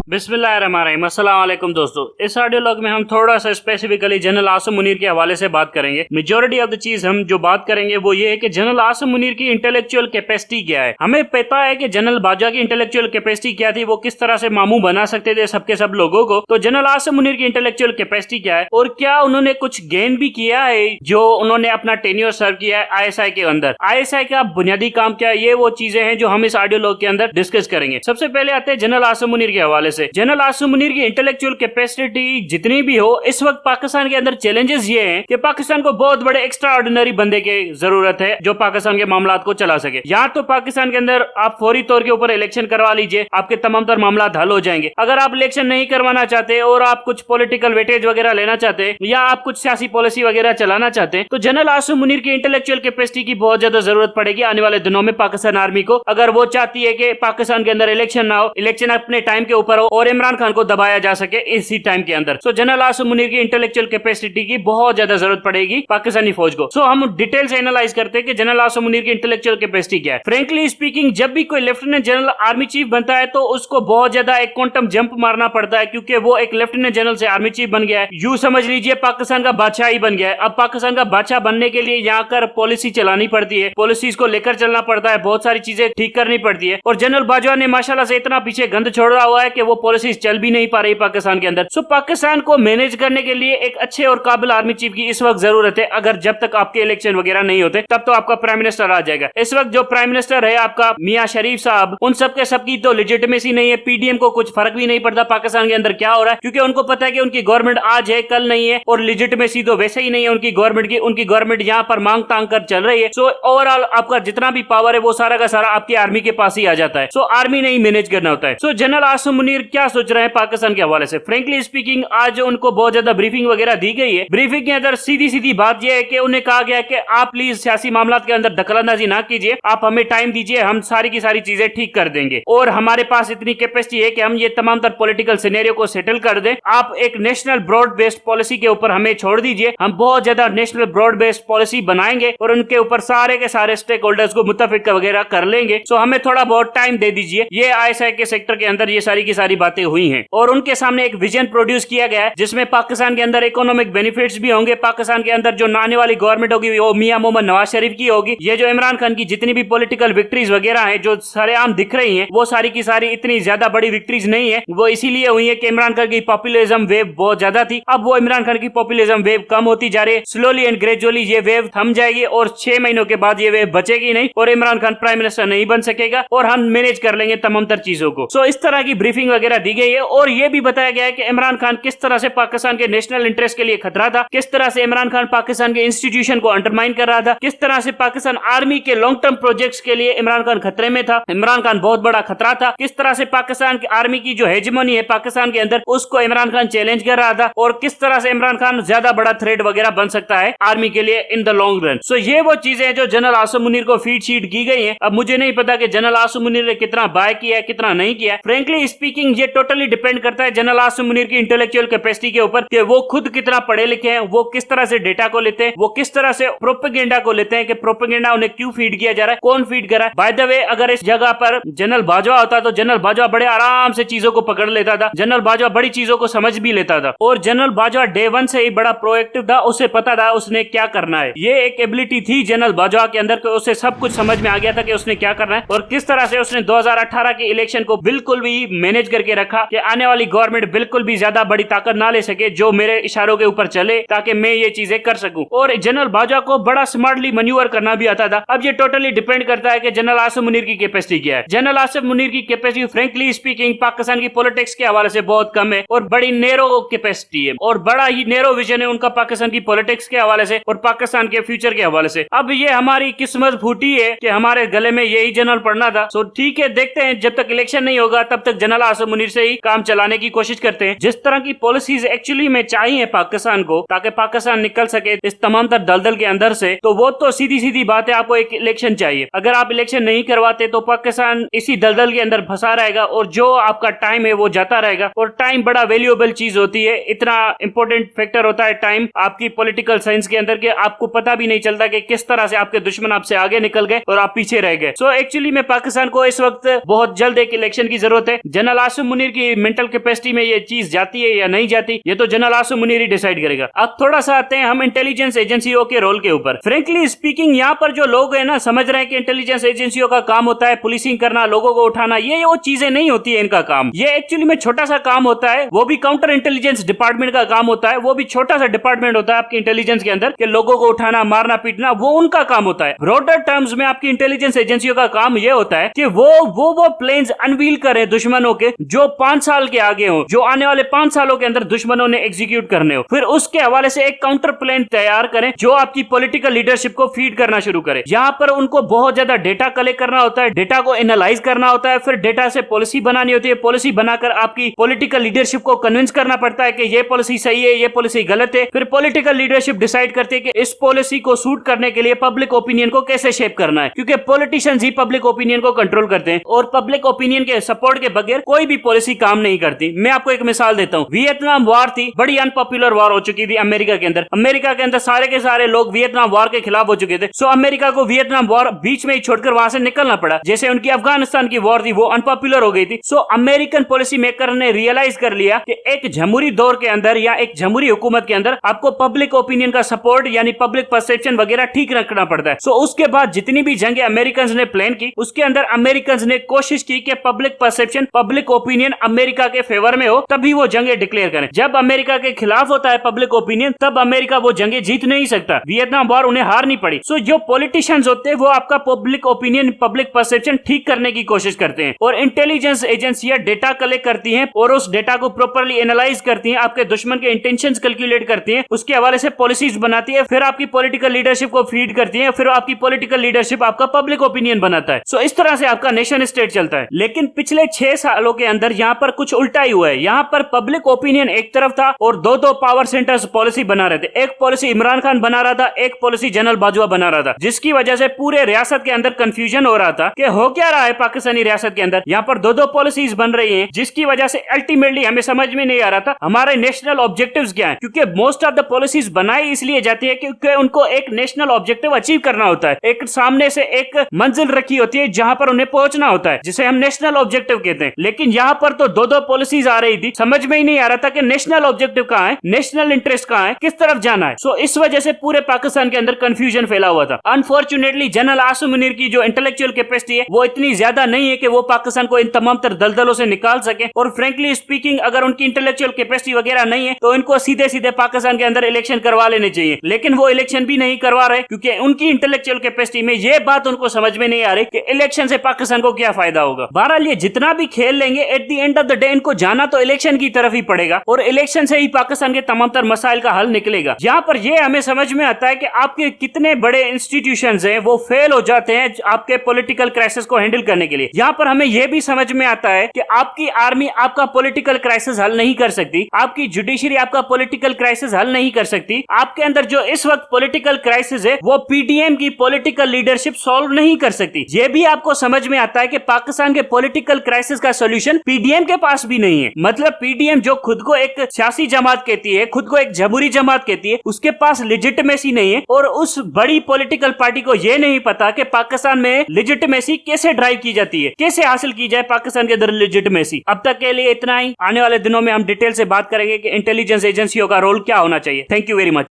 बिस्मिल्लाहिर्रहमानिर्रहीम। अस्सलाम वालेकुम दोस्तों, इस ऑडियो लॉग में हम थोड़ा सा स्पेसिफिकली जनरल आसिम मुनीर के हवाले से बात करेंगे। मेजॉरिटी ऑफ द चीज हम जो बात करेंगे वो ये है कि जनरल आसिम मुनीर की इंटेलेक्चुअल कैपेसिटी क्या है। हमें पता है कि जनरल बाजवा की इंटेलेक्चुअल कैपेसिटी क्या थी, वो किस तरह से मामू बना सकते थे सबके सब लोगों को। तो जनरल आसिम मुनीर की इंटेलेक्चुअल कैपेसिटी क्या है और क्या उन्होंने कुछ गेन भी किया है जो उन्होंने अपना टेन्योर सर्व किया है ISI के अंदर। ISI का बुनियादी काम क्या है, ये वो चीजें हैं जो हम इस ऑडियो लॉग के अंदर डिस्कस करेंगे। सबसे पहले आते हैं जनरल आसिम मुनीर के हवाले से। जनरल आसिम मुनीर की इंटेलेक्चुअल कैपेसिटी जितनी भी हो, इस वक्त पाकिस्तान के अंदर चैलेंजेस ये हैं कि पाकिस्तान को बहुत बड़े एक्स्ट्रा ऑर्डिनरी बंदे की जरूरत है जो पाकिस्तान के मामलात को चला सके। या तो पाकिस्तान के अंदर आप फौरी तौर के ऊपर इलेक्शन करवा लीजिए, आपके तमाम तर मामलात हल हो जाएंगे। अगर आप इलेक्शन नहीं करवाना चाहते और आप कुछ पॉलिटिकल वेटेज वगैरह लेना चाहते या आप कुछ सियासी पॉलिसी वगैरह चलाना चाहते हैं तो जनरल आसिम मुनीर की इंटेलेक्चुअल कैपेसिटी की बहुत ज्यादा जरूरत पड़ेगी आने वाले दिनों में पाकिस्तान आर्मी को। अगर वो चाहती है कि पाकिस्तान के अंदर इलेक्शन ना हो, इलेक्शन अपने टाइम के ऊपर हो और इमरान खान को दबाया जा सके इसी टाइम के अंदर। सो जनरल आसिम मुनीर की इंटेलेक्चुअल कैपेसिटी की बहुत ज्यादा जरूरत पड़ेगी पाकिस्तानी फौज को। सो हम डिटेल से एनालाइज करते हैं कि जनरल आसिम मुनीर की इंटेलेक्चुअल कैपेसिटी क्या है। फ्रेंकली स्पीकिंग, जब भी कोई लेफ्टिनेंट जनरल आर्मी चीफ बनता है तो उसको बहुत ज्यादा एक क्वांटम जंप मारना पड़ता है क्योंकि वो एक लेफ्टिनेंट जनरल से आर्मी चीफ बन गया है। यूं समझ लीजिए पाकिस्तान का बादशाह ही बन गया है। अब पाकिस्तान का बादशाह बनने के लिए यहाँ कर पॉलिसी चलानी पड़ती है, पॉलिसीज को लेकर चलना पड़ता है, बहुत सारी चीजें ठीक करनी पड़ती है। और जनरल बाजवा ने माशाल्लाह से इतना पीछे गंद छोड़ रहा हुआ है कि वो पॉलिसीज चल भी नहीं पा रही पाकिस्तान के अंदर। सो पाकिस्तान को मैनेज करने के लिए एक अच्छे और काबिल आर्मी चीफ की इस वक्त जरूरत है। अगर जब तक आपके इलेक्शन वगैरह नहीं होते तब तो आपका प्राइम मिनिस्टर आ जाएगा। इस वक्त जो प्राइम मिनिस्टर है आपका मियां शरीफ साहब, उन सबके सबकी तो लेजिटिमेसी नहीं है। PDM को कुछ फर्क भी नहीं पड़ता पाकिस्तान के अंदर क्या हो रहा है क्योंकि उनको पता है कि उनकी गवर्नमेंट आज है कल नहीं है और लेजिटिमेसी तो वैसे ही नहीं है उनकी गवर्नमेंट की। उनकी गवर्नमेंट यहाँ पर मांग तांग कर चल रही है। सो ओवरऑल आपका जितना भी पावर है वो सारा का सारा आपकी आर्मी के पास ही आ जाता है। सो आर्मी नहीं मैनेज करना होता है। सो जनरल आसिम मुनीर क्या सोच रहे हैं पाकिस्तान के हवाले से। फ्रेंकली स्पीकिंग, आज उनको बहुत ज्यादा ब्रीफिंग वगैरह दी गई है। ब्रीफिंग के अंदर सीधी सीधी बात यह है कि उन्हें कहा गया कि आप प्लीज सियासी मामलात के अंदर दखलंदाजी ना कीजिए, आप हमें टाइम दीजिए, हम सारी की सारी चीजें ठीक कर देंगे और हमारे पास इतनी कैपेसिटी है कि हम ये तमाम तर पॉलिटिकल सिनेरियो को सेटल कर दें। आप एक नेशनल ब्रॉड बेस्ड पॉलिसी के ऊपर हमें छोड़ दीजिए, हम बहुत ज्यादा नेशनल ब्रॉड बेस्ड पॉलिसी बनाएंगे और उनके ऊपर सारे के सारे स्टेक होल्डर्स को मुत्तफिक वगैरह कर लेंगे। सो हमें थोड़ा बहुत टाइम दे दीजिए। ये ISI के सेक्टर के अंदर ये सारी की सारी बातें हुई हैं और उनके सामने एक विजन प्रोड्यूस किया गया है जिसमें पाकिस्तान के अंदर इकोनॉमिक बेनिफिट्स भी होंगे। पाकिस्तान के अंदर जो आने वाली गवर्नमेंट होगी वो मियां मोहम्मद नवाज शरीफ की होगी। ये जो इमरान खान की जितनी भी पॉलिटिकल विक्ट्रीज वगैरह हैं जो सरेआम दिख रही हैं वो सारी की सारी इतनी ज्यादा बड़ी विक्ट्रीज नहीं है। वो इसीलिए हुई है कि इमरान खान की पॉपुलिज्म वेव बहुत ज्यादा थी। अब वो इमरान खान की पॉपुलिज्म वेव कम होती जा रही है। स्लोली एंड ग्रेजुअली ये वेव थम जाएगी और 6 महीनों के बाद ये वेव बचेगी नहीं और इमरान खान प्राइम मिनिस्टर नहीं बन सकेगा और हम मैनेज कर लेंगे तमाम तर चीजों को। सो इस तरह की ब्रीफिंग वगैरह दी गई है और ये भी बताया गया है कि इमरान खान किस तरह से पाकिस्तान के नेशनल इंटरेस्ट के लिए खतरा था, किस तरह से इमरान खान पाकिस्तान के इंस्टीट्यूशन को अंडरमाइन कर रहा था, किस तरह से पाकिस्तान आर्मी के लॉन्ग टर्म प्रोजेक्ट्स के लिए इमरान खान खतरे में था, इमरान खान बहुत बड़ा खतरा था, किस तरह से पाकिस्तान की आर्मी की जो हेजमोनी है पाकिस्तान के अंदर उसको इमरान खान चैलेंज कर रहा था और किस तरह से इमरान खान ज्यादा बड़ा थ्रेट वगैरह बन सकता है आर्मी के लिए इन द लॉन्ग रन। सो ये वो चीजें हैं जो जनरल आसिम मुनीर को फीड शीट की गई है। अब मुझे नहीं पता कि जनरल आसिम मुनीर ने कितना बाय किया है कितना नहीं किया। फ्रेंकली स्पीकिंग ये टोटली डिपेंड करता है जनरल आसिम मुनीर की इंटेलेक्चुअल कैपेसिटी के ऊपर कि वो खुद कितना पढ़े लिखे हैं, वो किस तरह से डेटा को लेते हैं, वो किस तरह से प्रोपेगेंडा को लेते हैं कि प्रोपेगेंडा उन्हें क्यों फीड किया जा रहा है, कौन फीड कर रहा है। बाय द वे, अगर इस जगह पर जनरल बाजवा होता तो जनरल बाजवा बड़े आराम से चीजों को पकड़ लेता था, जनरल बाजवा बड़ी चीजों को समझ भी लेता था और जनरल बाजवा डे 1 से ही बड़ा प्रोएक्टिव था। उसे पता था उसने क्या करना है। ये एक एबिलिटी थी जनरल बाजवा के अंदर कि उसे सब कुछ समझ में आ गया था कि उसने क्या करना है और किस तरह से उसने 2018 के इलेक्शन को बिल्कुल भी मैनेज करके रखा कि आने वाली गवर्नमेंट बिल्कुल भी ज्यादा बड़ी ताकत ना ले सके जो मेरे इशारों के ऊपर चले ताकि मैं ये चीजें कर सकूं। और जनरल बाजवा को बड़ा स्मार्टली मैन्यूवर करना भी आता था। अब ये टोटली डिपेंड करता है कि जनरल आसिम मुनीर की कैपेसिटी क्या है। जनरल आसिम मुनीर की कैपेसिटी फ्रेंकली स्पीकिंग पाकिस्तान की पॉलिटिक्स के हवाले से बहुत कम है और बड़ी नैरो कैपेसिटी है और बड़ा ही नैरो विजन है उनका पाकिस्तान की पॉलिटिक्स के हवाले से और पाकिस्तान के फ्यूचर के हवाले से। अब ये हमारी किस्मत फूटी है कि हमारे गले में यही जनरल पढ़ना था। सो ठीक है, देखते हैं जब तक इलेक्शन नहीं होगा तब तक जनरल आसिम मुनीर से ही काम चलाने की कोशिश करते हैं। जिस तरह की पॉलिसीज एक्चुअली में चाहिए पाकिस्तान को ताकि पाकिस्तान निकल सके इस तमाम तर दलदल के अंदर से, तो वो तो सीधी सीधी बात है, आपको एक इलेक्शन चाहिए। अगर आप इलेक्शन नहीं करवाते तो पाकिस्तान इसी दलदल के अंदर फंसा रहेगा और जो आपका टाइम है वो जाता रहेगा और टाइम बड़ा वैल्यूएबल चीज होती है। इतना इंपॉर्टेंट फैक्टर होता है टाइम आपकी पॉलिटिकल साइंस के अंदर कि आपको पता भी नहीं चलता कि किस तरह से आपके दुश्मन आपसे आगे निकल गए और आप पीछे रह गए। सो एक्चुअली में पाकिस्तान को इस वक्त बहुत जल्द एक इलेक्शन की जरूरत है। जनरल आसिम आसिम मुनीर की मेंटल कैपेसिटी में ये चीज जाती है या नहीं जाती, ये तो जनरल आसिम मुनीर ही डिसाइड करेगा। अब थोड़ा सा आते हैं हम इंटेलिजेंस एजेंसियों के रोल के ऊपर। फ्रेंकली स्पीकिंग, यहाँ पर जो लोग है ना समझ रहे हैं कि इंटेलिजेंस एजेंसियों का काम होता है पुलिसिंग करना, लोगों को उठाना, ये वो चीजें नहीं होती है इनका काम। ये एक्चुअली में छोटा सा काम होता है, वो भी काउंटर इंटेलिजेंस डिपार्टमेंट का काम होता है। वो भी छोटा सा डिपार्टमेंट होता है आपकी इंटेलिजेंस के अंदर, कि लोगों को उठाना, मारना, पीटना, वो उनका काम होता है। ब्रॉडर टर्म्स में आपकी इंटेलिजेंस एजेंसियों का काम ये होता है कि वो प्लेन्स अनवील करें दुश्मनों के जो 5 साल के आगे हो, जो आने वाले 5 सालों के अंदर दुश्मनों ने एग्जीक्यूट करने हो। फिर उसके हवाले से एक काउंटर प्लेन तैयार करें जो आपकी पॉलिटिकल लीडरशिप को फीड करना शुरू करे। यहाँ पर उनको बहुत ज्यादा डेटा कलेक्ट करना होता है, डेटा को एनालाइज करना होता है, फिर डेटा से पॉलिसी बनानी होती है। पॉलिसी बनाकर आपकी पॉलिटिकल लीडरशिप को कन्विंस करना पड़ता है कि ये पॉलिसी सही है, ये पॉलिसी गलत है। फिर पॉलिटिकल लीडरशिप डिसाइड करती है कि इस पॉलिसी को सूट करने के लिए पब्लिक ओपिनियन को कैसे शेप करना है, क्योंकि पॉलिटिशियंस ही पब्लिक ओपिनियन को कंट्रोल करते हैं और पब्लिक ओपिनियन के सपोर्ट के बगैर कोई भी पॉलिसी काम नहीं करती। मैं आपको एक मिसाल देता हूँ। वियतनाम वॉर थी, बड़ी अनपॉपुलर वॉर हो चुकी थी अमेरिका के अंदर। अमेरिका के अंदर सारे के सारे लोग वियतनाम वॉर के खिलाफ हो चुके थे। सो अमेरिका को वियतनाम वॉर बीच में ही छोड़कर वहां से निकलना पड़ा। जैसे उनकी अफगानिस्तान की वॉर थी वो अनपॉपुलर हो गई थी। सो अमेरिकन पॉलिसी मेकर ने रियलाइज कर लिया कि एक जमहूरी दौर के अंदर या एक जमहूरी हुकूमत के अंदर आपको पब्लिक ओपिनियन का सपोर्ट यानी पब्लिक परसेप्शन वगैरह ठीक रखना पड़ता है। सो उसके बाद जितनी भी जंगें अमेरिकन ने प्लान की, उसके अंदर अमेरिकन ने कोशिश की कि public perception, public opinion America के फेवर में हो, तभी वो जंगे डिक्लेयर करें। जब अमेरिका के खिलाफ होता है पब्लिक ओपिनियन, तब अमेरिका वो जंगे जीत नहीं सकता। वियतनाम वॉर उन्हें हारनी पड़ी। सो जो पॉलिटिशियंस होते हैं वो आपका पब्लिक ओपिनियन, पब्लिक परसेप्शन ठीक करने की कोशिश करते हैं और इंटेलिजेंस एजेंसियां डेटा कलेक्ट करती हैं और उस डेटा को प्रॉपर्ली एनालाइज करती हैं, आपके दुश्मन के इंटेंशंस कैलकुलेट करती हैं, उसके हवाले से पॉलिसीज बनाती है, फिर आपकी पॉलिटिकल लीडरशिप को फीड करती है, फिर आपकी पॉलिटिकल लीडरशिप आपका पब्लिक ओपिनियन बनाता है। सो इस तरह से आपका नेशन स्टेट चलता है। लेकिन पिछले 6 सालों के अंदर यहाँ पर कुछ उल्टा ही हुआ है। यहाँ पर पब्लिक ओपिनियन एक तरफ था और दो पावर सेंटर्स पॉलिसी बना रहे थे। एक पॉलिसी इमरान खान बना रहा था, एक पॉलिसी जनरल बाजवा बना रहा था, जिसकी वजह से पूरे रियासत के अंदर कंफ्यूजन हो रहा था कि हो क्या रहा है पाकिस्तानी रियासत के अंदर। यहाँ पर दो पॉलिसीज बन रही हैं, जिसकी वजह से अल्टीमेटली हमें समझ में नहीं आ रहा था हमारे नेशनल ऑब्जेक्टिव्स क्या है, क्योंकि मोस्ट ऑफ द पॉलिसीज बनाई इसलिए जाती है क्योंकि उनको एक नेशनल ऑब्जेक्टिव अचीव करना होता है। एक सामने से एक मंजिल रखी होती है जहां पर उन्हें पहुंचना होता है, जिसे हम नेशनल ऑब्जेक्टिव कहते हैं। लेकिन यहाँ पर तो दो पॉलिसीज आ रही थी, समझ में ही नहीं आ रहा था कि नेशनल ऑब्जेक्टिव कहाँ है, नेशनल इंटरेस्ट कहाँ है, किस तरफ जाना है। सो इस वजह से पूरे पाकिस्तान के अंदर कंफ्यूजन फैला हुआ था। अनफॉर्चुनेटली जनरल आसिम मुनीर की जो इंटेलेक्चुअल कैपेसिटी है वो इतनी ज्यादा नहीं है कि वो पाकिस्तान को इन तमाम तर दलदलों से निकाल सके। और फ्रेंकली स्पीकिंग, अगर उनकी इंटेलेक्चुअल कैपेसिटी वगैरह नहीं है तो इनको सीधे सीधे पाकिस्तान के अंदर इलेक्शन करवा लेने चाहिए। लेकिन वो इलेक्शन भी नहीं करवा रहे क्योंकि उनकी इंटेलेक्चुअल कैपेसिटी में ये बात उनको समझ में नहीं आ रही कि इलेक्शन से पाकिस्तान को क्या फायदा होगा। बहरहाल ये जितना भी खेल लेंगे, at the end of the day इनको जाना तो इलेक्शन की तरफ ही पड़ेगा और इलेक्शन से ही पाकिस्तान के तमाम तर मसाइल का हल निकलेगा। यहाँ पर यह हमें समझ में आता है कि आपके कितने बड़े इंस्टीट्यूशंस हैं वो फेल हो जाते हैं आपके पॉलिटिकल क्राइसिस को हैंडल करने के लिए। यहाँ पर हमें यह भी समझ में आता है कि आपकी आर्मी आपका पॉलिटिकल क्राइसिस हल नहीं कर सकती, आपकी जुडिशरी आपका पॉलिटिकल क्राइसिस हल नहीं कर सकती। आपके अंदर जो इस वक्त पॉलिटिकल क्राइसिस है वो पीडीएम की पॉलिटिकल लीडरशिप सॉल्व नहीं कर सकती। यह भी आपको समझ में आता है कि पाकिस्तान के पॉलिटिकल क्राइसिस का सोल्यूशन पीडीएम के पास भी नहीं है। मतलब पीडीएम जो खुद को एक सियासी जमात कहती है, खुद को एक जमहूरी जमात कहती है, उसके पास लेजिटिमेसी नहीं है और उस बड़ी पॉलिटिकल पार्टी को यह नहीं पता कि पाकिस्तान में लेजिटिमेसी कैसे ड्राइव की जाती है, कैसे हासिल की जाए पाकिस्तान के अंदर लेजिटिमेसी। अब तक के लिए इतना ही। आने वाले दिनों में हम डिटेल से बात करेंगे कि इंटेलिजेंस एजेंसियों का रोल क्या होना चाहिए। Thank you very much.